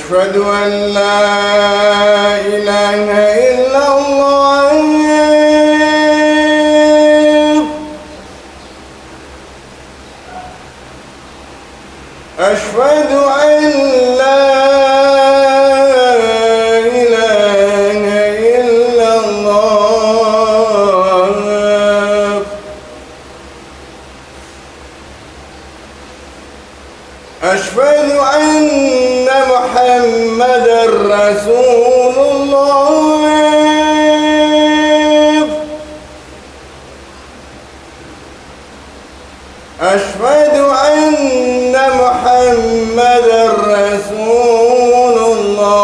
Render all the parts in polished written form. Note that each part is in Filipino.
أشهد أن لا إله إلا الله. أشهد أن لا إله إلا الله. أشهد أن محمدًا رسول الله. أشهد أن محمدًا رسول الله.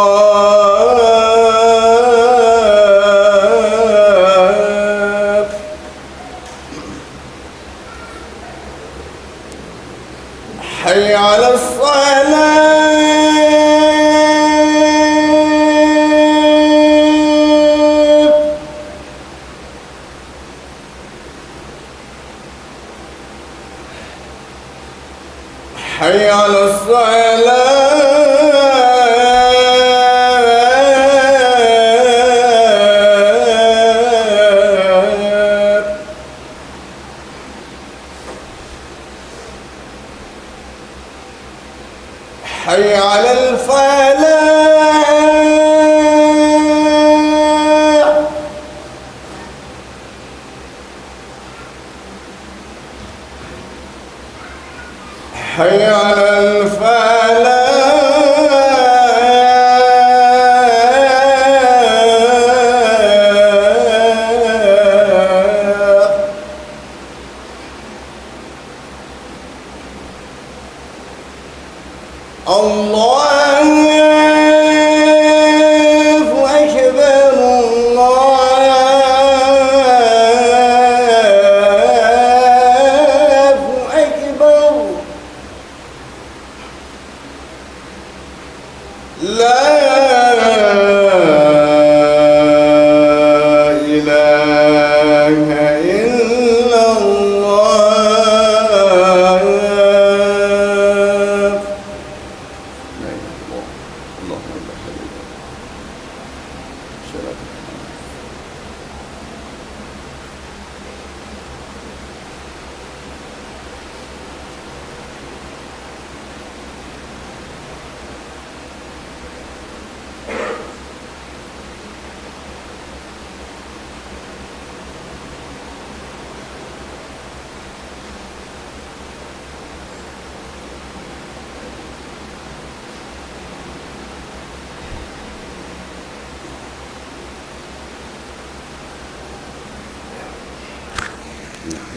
حي على الصلاة. حي على الصلاة. حي على الفلاح. حي على الفلاح. الله أكبر. الله أكبر. لا إله إلا الله. لا إله إلا الله. اللهم لا إله إلا الله. صلاة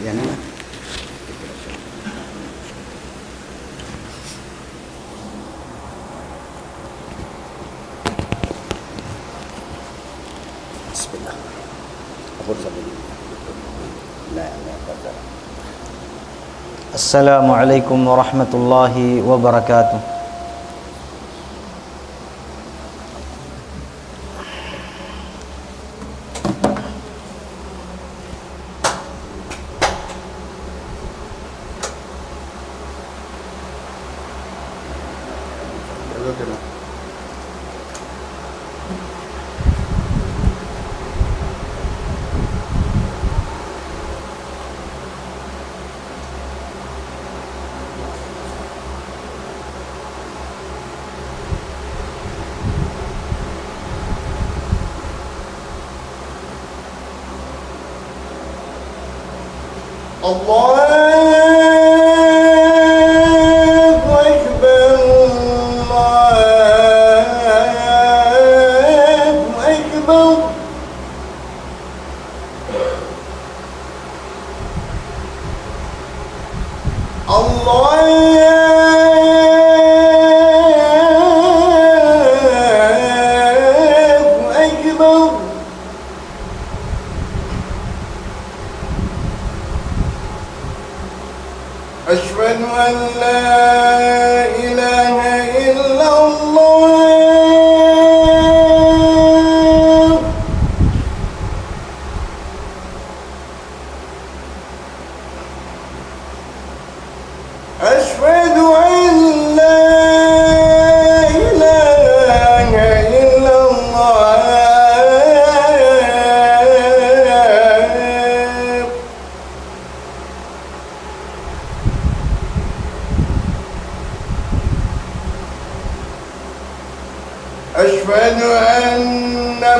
يعني أنا بسم الله. السلام عليكم ورحمة الله وبركاته. الله أكبر. الله أكبر. الله أكبر. أشهد أن لا إله إلا الله. أشهد أن لا إله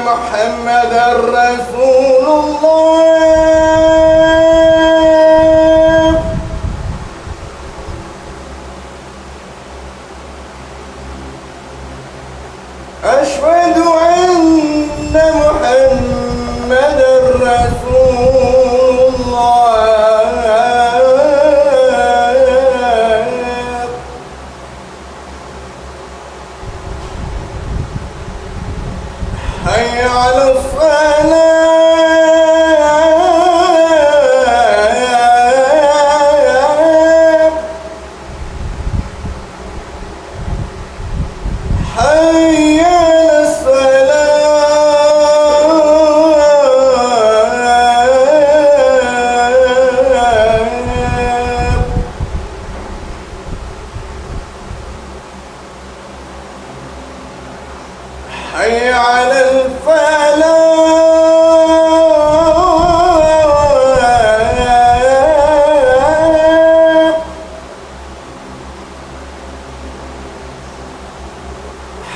محمدا رسول الله أشهد أن محمدا رسول الله حي على الصلاة حي على الصلاة حي على الفلاح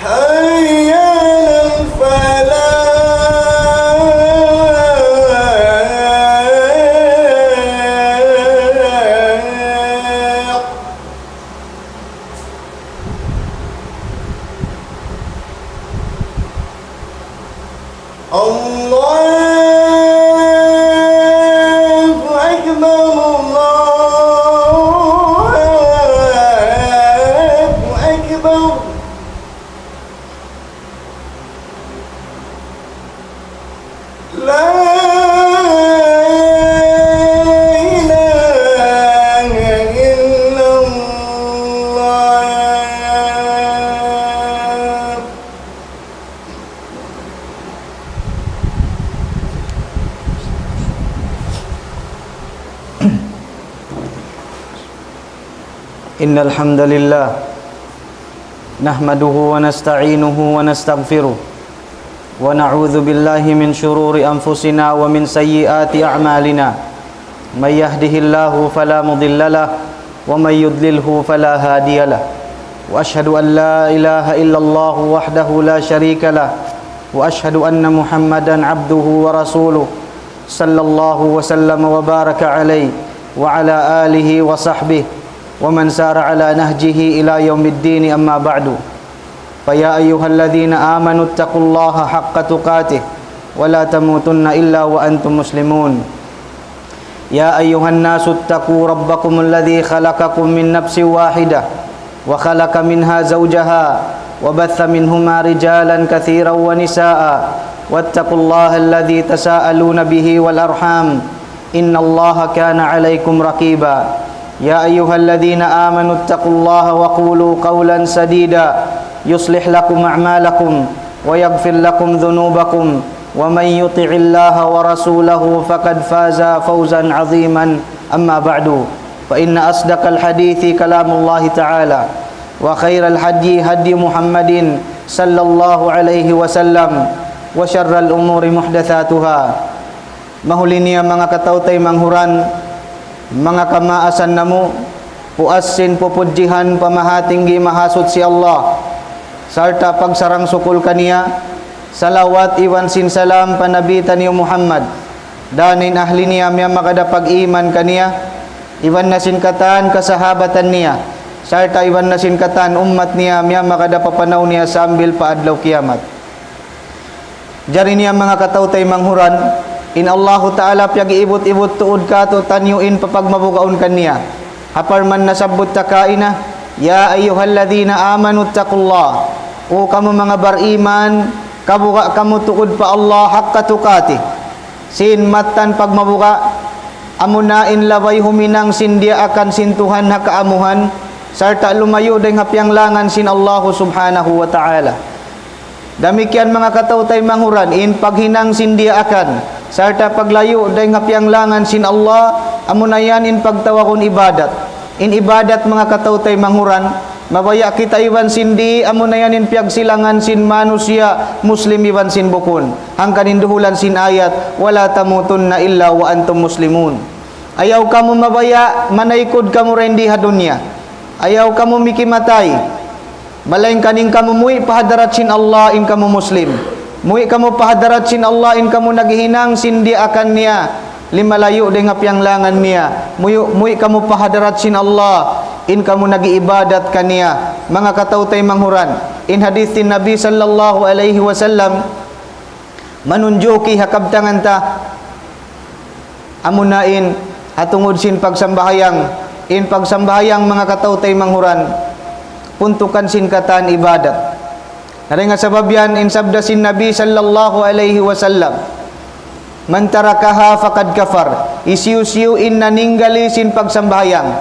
حي على الفلاح الله أكبر الله أكبر لا إله إلا الله إن الحمد لله نحمده ونستعينه ونستغفره ونعوذ بالله من شرور أنفسنا ومن سيئات أعمالنا من يهده الله فلا مضل له ومن يضلله فلا هادي له وأشهد أن لا إله إلا الله وحده لا شريك له وأشهد أن محمدا عبده ورسوله صلى الله وسلم وبارك عليه وعلى آله وصحبه ومن سار على نهجه إلى يوم الدين أما بعد فيا أيها الذين آمنوا اتقوا الله حق تقاته ولا تموتن إلا وأنتم مسلمون يا أيها الناس اتقوا ربكم الذي خلقكم من نفس واحدة وخلق منها زوجها وبث منهما رجالا كثيرا ونساء واتقوا الله الذي تساءلون به والأرحام إن الله كان عليكم رقيبا يا أيها الذين آمنوا اتقوا الله وقولوا قولا سديدا يصلح لكم أعمالكم ويغفر لكم ذنوبكم ومن يطع الله ورسوله فقد فاز فوزا عظيما أما بعد فإن أصدق الحديث كلام الله تعالى وخير الهدي هدي محمد صلى الله عليه وسلم وشر الأمور محدثاتها Mahulinia mga katautay manghuran, mga kamaasan namo, puasin pupudjihan pamahatinggi mahasud si Allah, sarta pagsarang sukul kaniya, salawat iwan sin salam panabitan ni Muhammad, danin ahli niya miya makadapag iman kaniya, iwan na sin katan kasahabatan niya, sarta iwan na sin katan ummat niya miya makadapapanaw niya sa ambil paadlaw kiamat. Jari niya mga katautay manghuran, in Allahu Ta'ala piyag-iibot-ibot tuod ka to tanyuin papagmabugaon kaniya. Haparman nasabot takaina, ya ayyuhalladhina amanu taqullah. O kamu mga bariman, kabuga kamu tuod pa Allah hakka tukati. Sin matan pagmabuga, amunain labay huminang sindia akan sintuhan hakaamuhan, sarta lumayo deng hapyang langan sin Allah subhanahu wa ta'ala. Damikian mga katautay manghuran, in paghinang sindia akan, sarta paglayo dahil ngapianglangan sin Allah, amunayan in pagtawakon ibadat. In ibadat mga katautay manghuran, mabaya kita iwan sindi, amunayan in piagsilangan sin manusia, muslim iwan sin bukun. Hangkan induhulan sin ayat, wala tamutunna illa wa antum muslimun. Ayaw kamu mabaya, manaikod kamu rendi hadunya. Ayaw kamu mikimatay, malaing kaning kamu muy pahadarat sin Allah in kamu muslim. Muwi kamu pahadarat sin Allah in kamu naghihinang sindi akan niya limalayo dengan pianglangan niya. Muwi kamu pahadarat sin Allah in kamu nagiibadat kaniya. Mga katautay manghuran, in hadithin Nabi sallallahu alaihi wasallam, manunjuki hakabtangan ta amunain atungod sin pagsambahayang, in pagsambahayang mga katautay manghuran, puntukan sin katan ibadat. Nari nga sabab yan, in sabda sin Nabi sallallahu alaihi wasallam, man tarakaha faqad kafar, isiu-siu in naninggali sin pagsambahayang,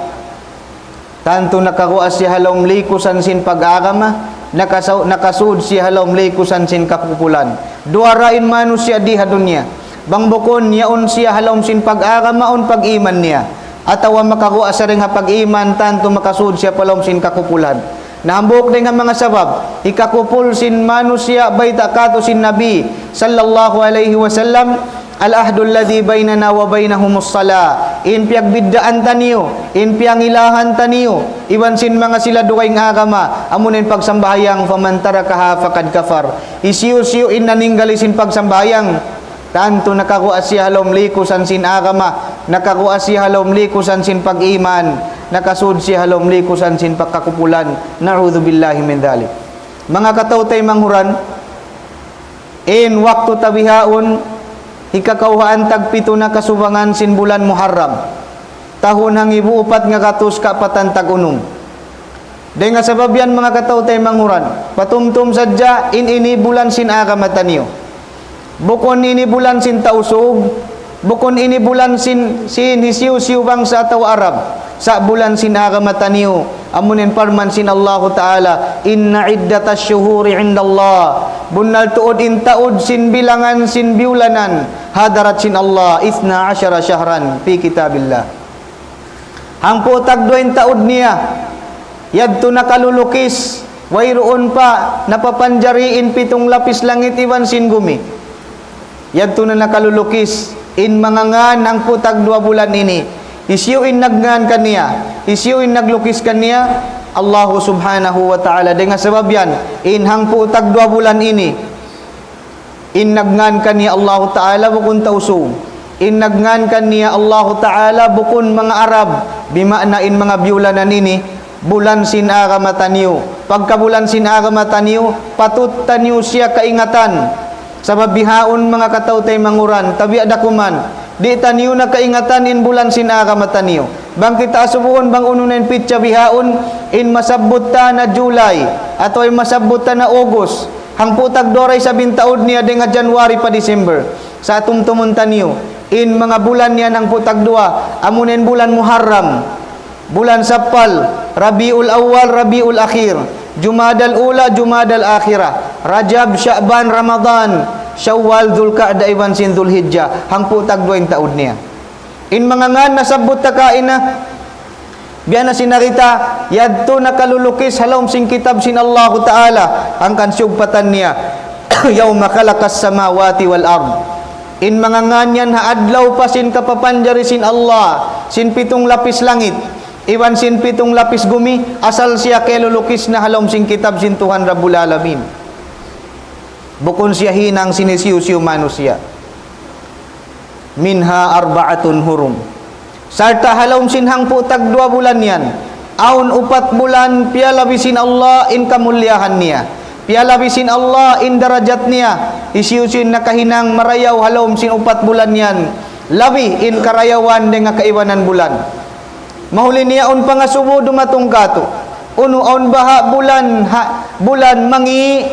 tanto nakakuas si halom likusan sin pag-agama, nakasud si halom likusan sin kapupulan. Duarain manusia di hadunya, bangbukon yaon siya halom sin pag-agama on pag-iman niya, atawa makakuas sa ring pag-iman, tanto makasud siya palom sin kakupulan. Nahambok din ang mga sabab, ikakupul sin manusia baita kato sin Nabi sallallahu alaihi wasallam, al-ahdul ladhi bainana wa bainahumus sala, in piagbiddaan taniyo, in piangilahan taniyo, iwan sin mga sila duway ng agama, amunin pagsambahayang, faman tarakaha faqad kafar, isiyo-siyo in naninggali sin pagsambahayang, tanto nakakuha siya halom likusan sin agama, nakakuha siya halom likusan sin pag-iman, nakasud siya halom likusan sin pagkakupulan. Na'udzu billahi min dzalik. Mga katautay manghuran, in waktu tabihaon hikakauhaan tagpito na kasubangan sin bulan Muharram, tahun hang ibu upat nga katus kapatan tagunong. Dahil nga sabab yan mga katautay manghuran, patumtum sadya in ini bulan sin agama taniyo, bukon ini bulan sin tausog, bukon ini bulan sin hisiw-siw bangsa ataw Arab, sa bulan sin agama taniyo, amunin parman sin Allah Ta'ala, inna iddatash syuhuri indallah, bunal tuod in taud sin bilangan sin biulanan, hadarat sin Allah, 12 syahran fi kitabillah. Hang putag 2 taud niya, yadto nakalulukis, wayroon pa, napapanjariin 7 lapis langit iwan sin gumi. Yadto na nakalulukis, in mga ngan ang putag 2 bulan ini, isyuin nagngan kaniya, isyuin naglukis kaniya, Allah subhanahu wa ta'ala. Dengan sebab yan, in hang putag 2 bulan ini, in nagngan kaniya Allah ta'ala bukun tausong, in nagngan kaniya Allah ta'ala bukun mga Arab, bimakna in mga biulanan ini, bulan sin agama taniyo. Pagka bulan sin agama taniyo, patut taniyo siya kaingatan, sabab bihaon mga katautay manguran, tabi adakuman, di taniyo na kaingatan in bulan sin agama taniyo. Bang kita asubuhon bang ununan pitsa bihaon in masabot ta na July ato ay masabot ta na August, hang putag doray sa bintaod niya nga January pa December, sa tumtumon taniyo in mga bulan niya ng putag 2, amunin bulan Muharram, bulan Sappal, Rabiul Awwal, Rabiul Akhir, Jumadal Ula, Jumadal Akhirah, Rajab, Sya'ban, Ramadan, Syawal, Dzulqa'dah, iwan sin Dzulhijjah, hang putag 2 taud niya. In mga ngan nasabot ta kain na, biya na sinarita, yadto nakalulukis halom sin kitab sin Allah Ta'ala, ang kansyugpatan niya, yawma khalakas samawati wal ard. In mga ngan yan haadlaw pa sin kapapanjari sin Allah, sin 7 lapis langit, iwan sin 7 lapis gumi, asal siya kay lulukis na halom sin kitab sin Tuhan Rabbul Alamin. Bukon siya hinang sinisiw-siw manusia. Minha arba'atun hurum. Sarta halom sinhang putag 2 bulan yan. Aun 4 bulan pialabisin Allah in kamulyahan niya. Pialabisin Allah in darajat niya. Isiusin nakahinang marayaw halom sin 4 bulan yan. Labi in karayawan dengan kaiwanan bulan. Mahuli niya on pangasubo dumatong kato. Uno on baha bulan mangi.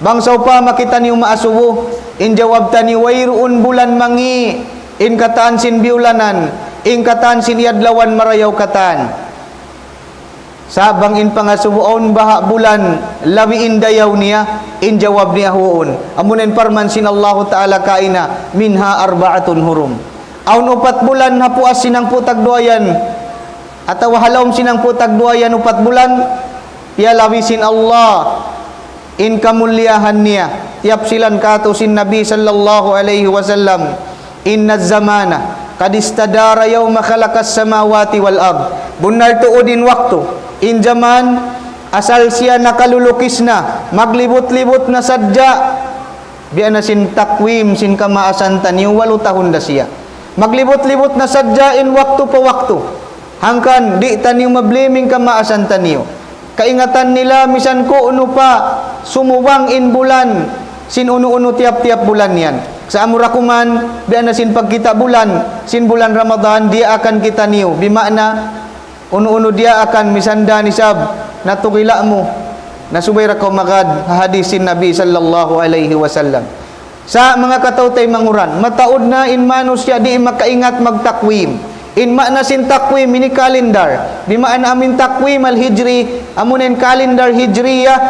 Bangsaw pa makita niyo maasubo, in jawab tani wayruun bulan mangi, in kataan sin biulanan, in kataan sin yadlawan marayaw kataan. Sabang in pangasubuon baha bulan, labi in dayaw niya, in jawab niya huon. Amunin parman sin Allah Ta'ala kaina, minha arba'atun hurum. Aun 4 bulan hapuas sinang putag duayan, ataw halawm sinang putag duayan 4 bulan, pialawi sin Allah, in kamulyahan niya, tiap silan kato sin Nabi sallallahu alaihi wasallam, inna zamana kad istadara yawma khalakas samawati wal ard. Bunar tuudin waktu, in zaman asal siya nakalulukis na, maglibot-libot na sadya, biya na sin takwim sin kamaasan taniyo 8 tahun da siya. Maglibot-libot na sadya in waktu pa waktu. Hangkan di taniyo mablaming kamaasan taniyo. Kaingatan nila misan ko uno pa sumuwang in bulan sin uno-uno tiap-tiap bulan yan. Sa amurakuman biya na sin pagkita bulan sin bulan Ramadan dia akan kita niyo. Bimakna uno-uno dia akan misanda ni sab natugila mo nasubay ra ko magad hadisin Nabi sallallahu alaihi wasallam. Sa mga katawtay manguran, mataod na in manos siya di makaingat magtakwim. In na sin takwim ini kalendar. Di maana amin takwim al-hijri, amunin kalendar hijriyah.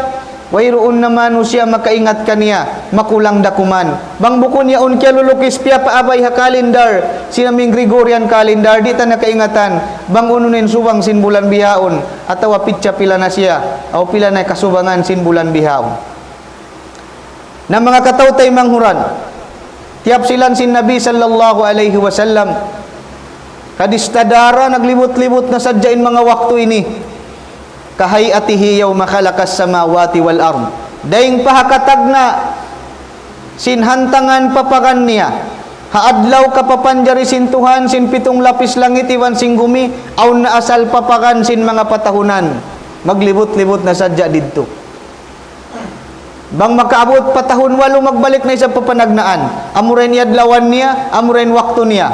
Wayroon naman siya makaingat kaniya, makulang dakuman. Bang buko niya on kya lulukis piya paabay ha kalendar, sinaming Gregorian calendar, di ta nakaingatan. Bang ununin subang sin bulan bihaon, atawa pitsa pila na siya, o pila na kasubangan sin bulan bihaon. Na mga katawtay manghuran, tiap silan sin Nabi sallallahu alaihi wasallam, kadistadara naglibot-libot na sadyain mga waktu ini. Kahayatihi yawma khalakas samawati wal ard. Daing pahakatag na sinhantangan papakan niya. Haadlaw kapapanjari sin Tuhan sin 7 lapis langit iwan sing gumi aw na asal papakan sin mga patahunan. Maglibot-libot na sadya didto. Bang makaabot patahon 8 magbalik na isa papanagnaan. Amuren yadlawan niya, amuren waktu niya.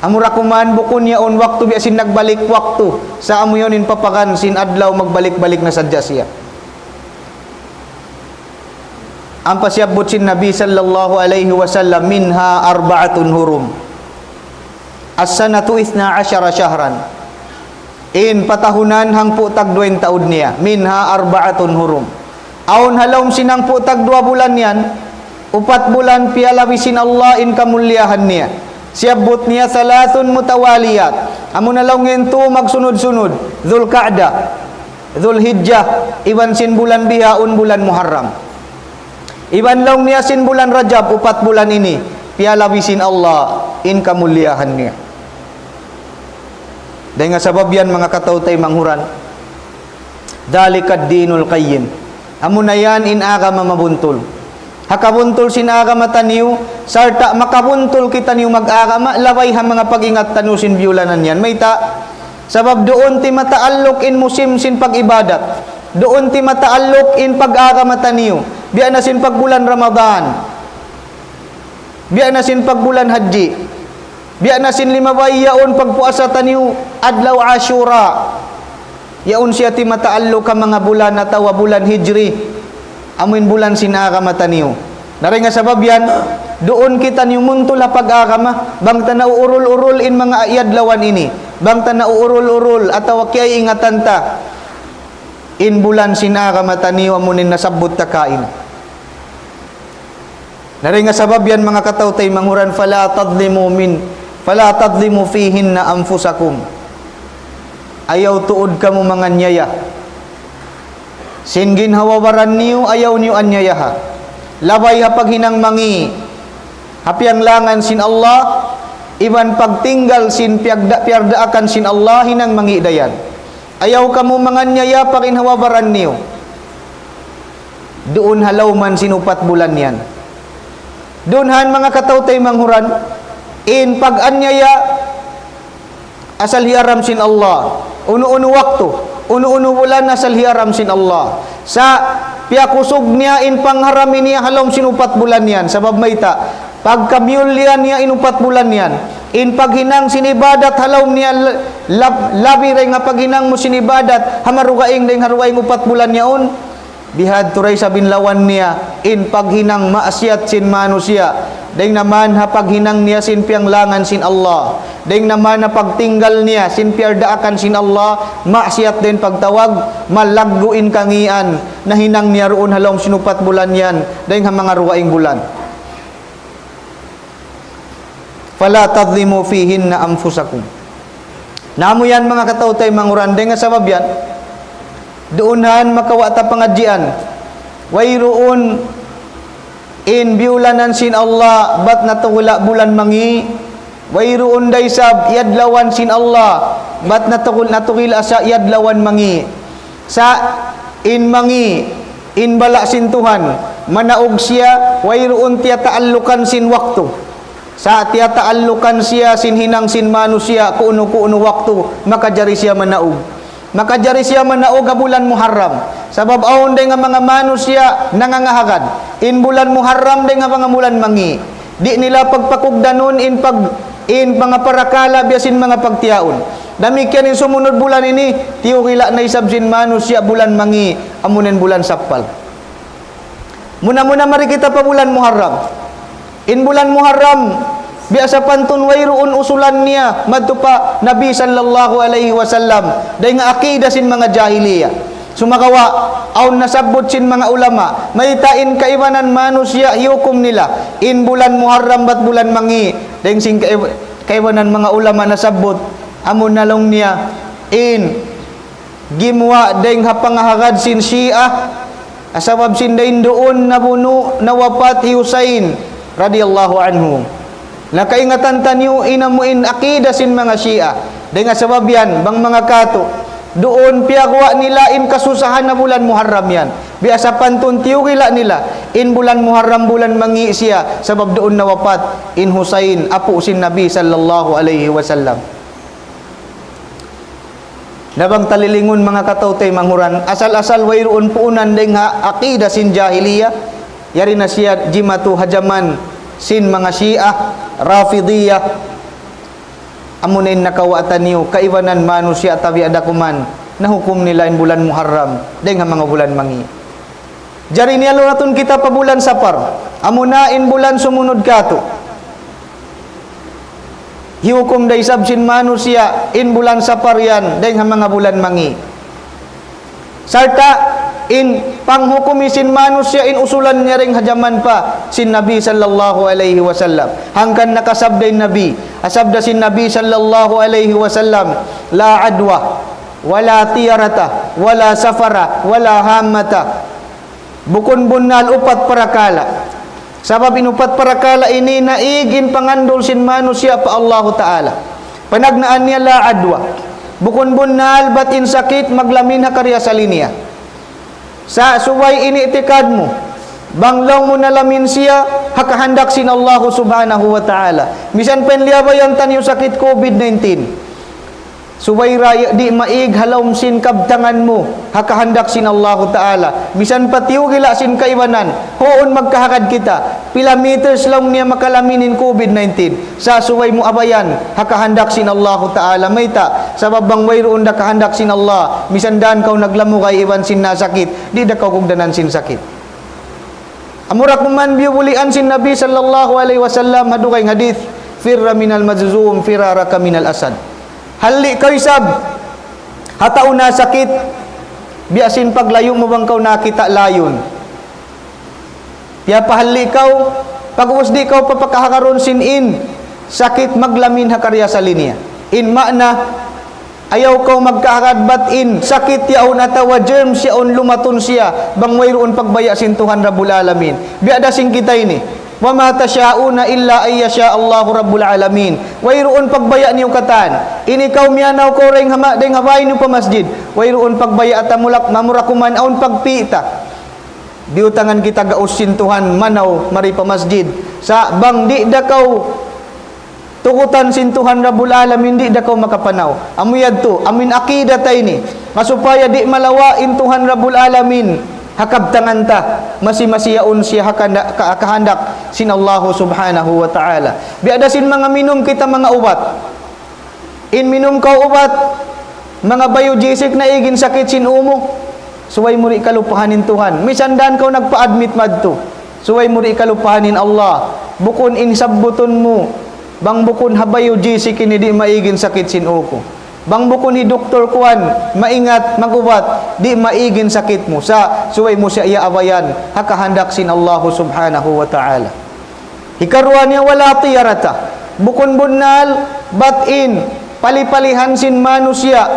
Amurakuman bukon niya on waktu biya sin nagbalik waktu sa amo yonin papakan sin adlaw magbalik-balik na sadya siya. Ang pasyabot sin Nabi sallallahu alaihi wasallam minha 4 hurum. As-sanatu 12 syahran. In patahunan hang putag 20 taud niya. Minha 4 hurum. Aun halom sinang putag 2 bulan yan, 4 bulan pialawisin Allah in kamulyahan niya. Siabot niya 3 mutawaliyat. Amo na lang ngento magsunod-sunod. Dzulqa'dah, Dzulhijjah, iwan sin bulan bihaun bulan Muharram. Iwan lang niya sin bulan Rajab 4 bulan ini. Pialawisin Allah in kamulyahan niya. Dahil nga sabab yan mga katawtay manghuran. Dalikad dinul qayyim. Amo na yan in aga mamabuntol. Hakabuntol sinagama taniw, sarta makabuntol kita niyo mag-agama, laway ha mga pag-ingat tanusin biulanan yan. May ta, sabab doon ti mataallok in musim sin pag-ibadat, doon ti mataallok in pag-agama taniw, biya na sin pagbulan Ramadan, biya na sin pagbulan Haji, biya na sin 5 yaon pagpuasa taniw, adlaw Ashura, yaon siya ti mataallok ka mga bulan na tawa bulan Hijri, amuin bulan sinagama taniyo. Naring nga sabab yan, doon kita niyo muntol ha pag-agama, bang ta nauurol-urol in mga iadlawan ini, bang ta nauurol-urol atawa kaya ingatan ta, in bulan sinagama taniyo amunin nasabot ta kain. Naring nga sabab yan mga katawtay manghuran, fala tadlimu fihinna anfusakum. Ayaw tuod kamo mga nyaya. Sin ginhawawaran niyo, ayaw niyo anyayaha. Labay ha paghinang mangi, hapiang langan sin Allah, iban pagtinggal sin piardaakan sin Allah, hinang mangi dayan. Ayaw kamo mga nyaya paginhawawaran niyo. Doon halaw man sinupat bulan yan. Doon han mga katawtay manghuran, in pag-anyaya, asal hiaram sin Allah. Uno-uno waktu, uno-uno bulan asal hiaram sin Allah. Sa piakusog niya in pangharamin niya halom sinupat bulan yan. Sabab may ta, pagkamyulyan niya inupat bulan yan. In paghinang sinibadat halom niya labi ray nga paghinang mo sinibadat hamarugaing ding harugaing 4 bulan yaon. Bihad turay sa binlawan niya in paghinang maasyat sin manusia. Ding naman ha paghinang niya sin pianglangan sin Allah. Ding naman na pagtinggal niya sin piardaakan sin Allah, maasyat din pagtawag, malagguin kangian na hinang niya roon halong sinupat bulan yan. Ding ha mga ruwaing bulan. Fala tadlimu fihinna anfusakum. Namo yan mga katawtay manguran, ding nga sabab yan. Doonan makawata pangadjian. Wayroon in biulanan sin Allah bat natugula bulan mangi. Wayroon day sab yadlawan sin Allah bat natugil asa yadlawan mangi. Sa in mangi in bala sin Tuhan manaog siya wayroon tiya taallukan sin waktu. Sa tiya taallukan siya sin hinang sin manu siya kuno waktu makajari siya manaog. Makajari siya manaog ga bulan Muharram. Sabab aon day nga mga manu siya nangangahagad. In bulan Muharram day nga mga bulan mangi. Di nila pagpakugdanon in mga parakala biasin mga pagtiaon. Damikian in sumunod bulan ini tiyukila na isabsin manu siya bulan mangi amunen bulan Sappal. Muna-muna mari kita pa bulan Muharram. In bulan Muharram, biasa pantun wayroon usulan niya madto pa Nabi sallallahu alaihi wasallam day nga akida sin mga jahiliya. Sumakawa aun nasabot sin mga ulama maytain kaiwanan manusia hiukom nila in bulan Muharram bat bulan mangi day sing kaiwanan mga ulama nasabot amon nalong niya in gimwa day hapangahagad sin Shia asabab sin dain doon nabuno nawafat Husain radhiyallahu anhu. Nakaingatan tanyo inamuin akida sin mga Shia. Day nga sabab yan bang mga kato doon piyagwa nila in kasusahan na bulan Muharram yan. Biasa pantun tiyukila nila in bulan Muharram bulan mangi siya sabab doon nawafat in Husain apo sin Nabi sallallahu alaihi wasallam. Nabang talilingon mga katawtay manghuran asal-asal wayroon puunan ding ha akida sin jahiliya. Yari na siya jimatu hajaman sin mga Shia Rafidiyah amunin nakawatan niyo kaiwanan manu siya tabi adakuman nahukum nila in bulan Muharram deng nga mga bulan mangi. Jari niya naton kita pa bulan Sapar amuna in bulan sumunod kato hiukum day sabsin manu siya in bulan Sapar yan deng nga mga bulan mangi. Sarta in panghukumi sin manusia in usulan niya ring hajaman pa sin Nabi sallallahu alaihi wasallam hangkan nakasabday Nabi asabda sin Nabi sallallahu alaihi wasallam la adwa wala tiyarata wala safara wala hamata bukon bunal upat parakala sabab inupat parakala ini naigin pangandol sin manusia pa Allah Ta'ala panagnaan niya la adwa bukon bunal batin sakit maglamin hakarya sa linya sa suway iniitikad mo banglaw mo nalamin siya hakahandak sin Allah subhanahu wa ta'ala misan penliabayan tanyo sakit COVID-19 suway raya di maig halom sin kabtangan mo hakahandak sin Allah ta'ala misan patiw gila sin kaiwanan hoon magkahakad kita pila meters lang niya makalaminin COVID-19 sa suway mo abayan hakahandak sin Allah ta'ala mayta sabab bang wayroon da kahandak sin Allah misan daan kaw naglamu kay iwan sin nasakit di da kaw kugdanan sin sakit amurak man biulian sin Nabi sallallahu alaihi wasallam hadukay hadith firra minal majzum firaraka minal asad hali kayo sab hataw na sakit biasin paglayo mo bang kaw nakita layon piya pahali kaw pag-usdi kaw papakahakaron sin in sakit maglamin hakarya sa linya in makna ayaw kaw magkahakad bat in sakit yaon atawa germs yaon lumaton siya bang mayroon pagbaya sin Tuhan Rabbul Alamin biada sing kita ini wa ma tasyauna illa ayyasha Allahu Rabbul Alamin wayroon pagbaya niyo katan ini kaw miyanaw ko ring hama deng hawain niyo pa masjid wayroon pagbaya atamulak mamurakuman aun pagpita diutangan kita gausin Tuhan manaw mari pa masjid sa bang di da kaw tukutan sin Tuhan Rabbul Alamin di da kaw makapanaw amuyad to amin akida tay ni masupaya di malawain Tuhan Rabbul Alamin hakabtangan ta masi-masiyaon siya kahandak sin Allah subhanahu wa ta'ala biada sin mga minum kita mga ubat in minum ka ubat mga biogesic na igin sakit sin umo suway muri kalupahanin Tuhan misandan kaw nagpa-admit madto suway muri kalupahanin Allah bukon in sabbuton mo bang bukon ha biogesic ini di maigin sakit sin uko bang bukon ni Dr. Kuan maingat magubat di maigin sakit mo sa suway mo siya iaabayan hakahandak sin Allah subhanahu wa ta'ala hikarwa niya wala tiyarata bukon bunal bat in palipalihan sin manusia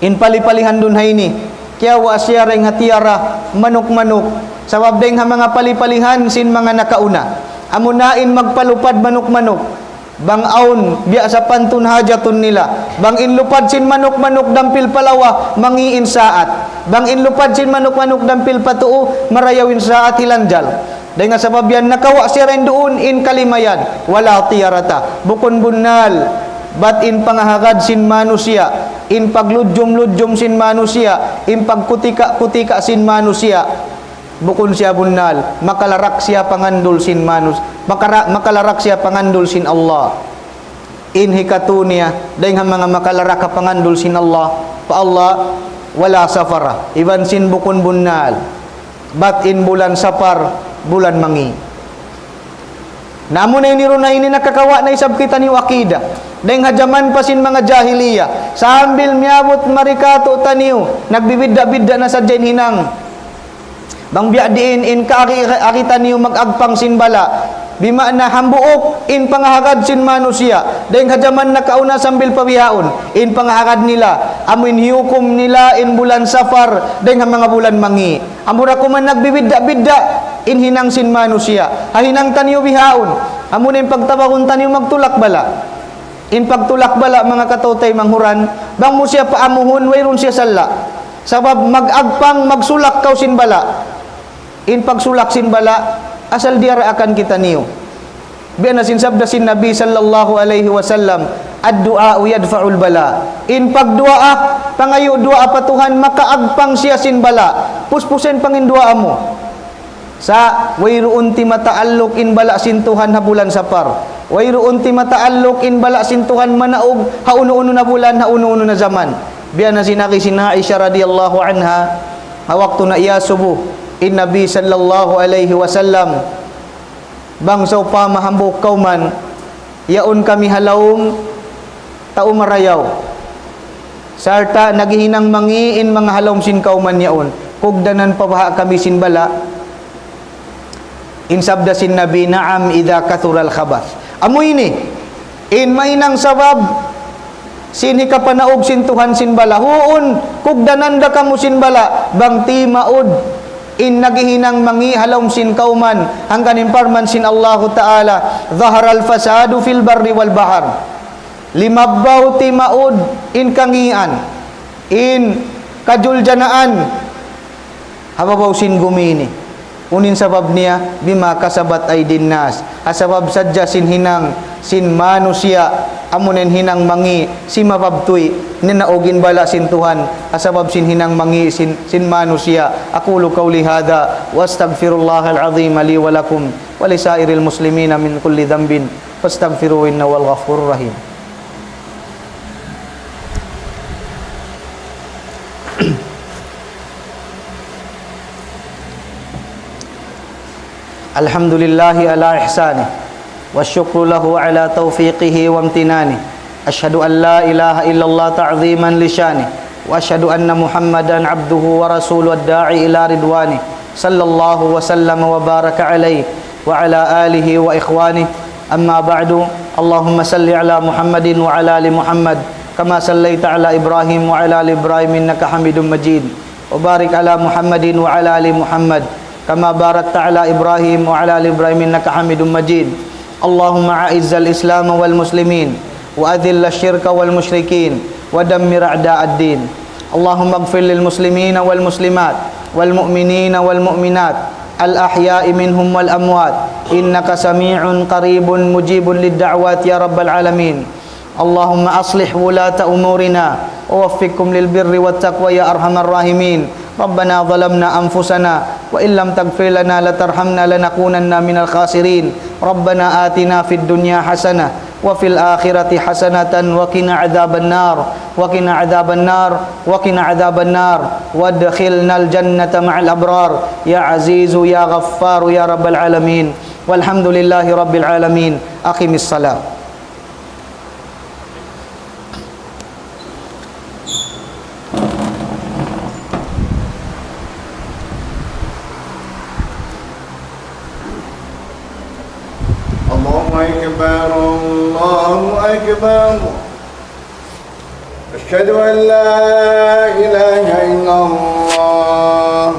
in palipalihan dun hayni kaya wa siya ring hatiyara manok-manok sabab deng ha mga palipalihan sin mga nakauna amunain magpalupad manok-manok bang aun biya sa pantun hajatun nila, bang inlupad sin manok-manok dampil palawa mangiin saat, bang inlupad sin manok-manok dampil patuo marayawin saat hilanjal. Dahil nga sabab yan nakawa siya rin doon in kalimayan wala tiyarata bukon bunal bat in pangahagad sin manusia, in pagludjom-ludjom sin manusia, in pagkutika-kutika sin manusia, bukon siya bunal, makalarak siya pangandul sin makalarak siya pangandul sin Allah. In hikatunia, dahil nga mga makalarak ka pangandul sin Allah, pa Allah, wala safara, iban sin bukon bunal, bat in bulan sapar, bulan mangi. Namo na iniro na ini nakakawa na isab kita ni wakida. Dahil hajaman pa sin mga jahiliya. Sambil miyabot marikato taniw. Nagbibidda-bidda na sa dyan hinang. Bang biya diin in kaakita niyo mag-agpang sin bala. Bima na hambuok in pangahagad sin manusia. Dahil hajaman nakauna sambil pabihaon. In pangahagad nila. Amin hiukom nila in bulan safar. Dahil mga bulan mangi. Amura ko man nagbibidda-bidda. In hinang sin manusia. Hahinang taniyo bihaon. Amun in pagtabakon taniyo magtulak bala. In pagtulak bala mga katotay manghuran, bang mo siya paamuhon, wayron siya sala. Sabab mag-agpang magsulak kaw sin bala. In pagsulak sin bala, asal diara akan kita niyo. Biya na sinsabda sin Nabi sallallahu alaihi wasallam, ad-du'a yadfa'ul bala. In pagdu'a, pangayo du'a patuhan, makaagpang siya sin bala. Puspusen pangin du'a mo. Sa wayroon ti mataalok in bala sintuhan habulan sapar, wayroon ti mataalok in bala sintuhan manaog hauno-uno na bulan, hauno-uno na zaman. Biya na sinaki sin Aisha radhiyallahu anha, hawakto na iya subuh in Nabi sallallahu alaihi wasallam, bang saw pa mahambok kauman yaon kami halawom tao marayaw sarta naghihinang mangiin mga halawom sin kauman yaon kugdanan pabaha kami sin bala. Insabda sin Nabi, na'am idha kathural khabath. Amoy ni, in mainang sabab, sini ka panaog sin Tuhan sin bala. Huon, kugdananda ka mo sin bala, bang ti maod, in nagihinang mangi halawm sin kauman, hanggang imparman sin Allahu Ta'ala, zaharal fasadu fil barri wal bahar. Limabaw ti maod, in kangian, in kajuljanaan, hababaw sin gumini. Unin sabab niya bima kasabat ay dinnas. Asabab sadya sin hinang sin manusia amunen hinang mangi si mapabtoy ninaogin bala sin Tuhan. Asabab sin hinang mangi sin manusia. Aqulu qawli hadha wastaghfirullahal azim li wa lakum wa lisairil muslimina min kulli dhanbin fastaghfiruhu innahu wal ghafurur rahim. Alhamdulillahi ala ihsani wasyukru lahu ala taufiqihi wa amtinani. Asyhadu an la ilaha illallah ta'ziman li syani wa asyhadu anna Muhammadan abduhu wa rasuluhu ad-da'i ila ridwani sallallahu wa sallama wa baraka alaihi wa ala alihi wa ikhwani. Amma ba'du. Allahumma salli ala Muhammadin wa ala ali Muhammad kama sallaita ala Ibrahim wa ala ali Ibrahim innaka Hamidum Majid. Wa barik ala Muhammadin wa ala ali Muhammad kama barakta ala Ibrahim wa ala ali Ibrahim innaka Hamidum Majid. Allahumma a'izzal Islam wal muslimin wa adhill asy-syirka wal musyrikin wa dammir a'da'ad-din. Allahumma ighfir lil muslimina wal muslimat wal mu'minina wal mu'minat al ahya'i minhum wal amwat innaka sami'un qaribun mujibun lid da'wat ya rabbal alamin. Allahumma aslih wulata umurina wa waffiqhum lil birri wat taqwa ya arhamar rahimin. Rabbana zalamna anfusana wa illam taghfir lana latarhamna lanakunanna minal khasirin. Rabbana atina fid dunya hasanah wa fil akhirati hasanatan wa qina adzaban nar wa qina adzaban nar wa qina adzaban nar wadkhilnal jannata ma'al abrar ya azizu ya ghaffaru ya rabbal alamin. Walhamdulillahi rabbil alamin. Aqimis salat. الله أكبر. أشهد أن لا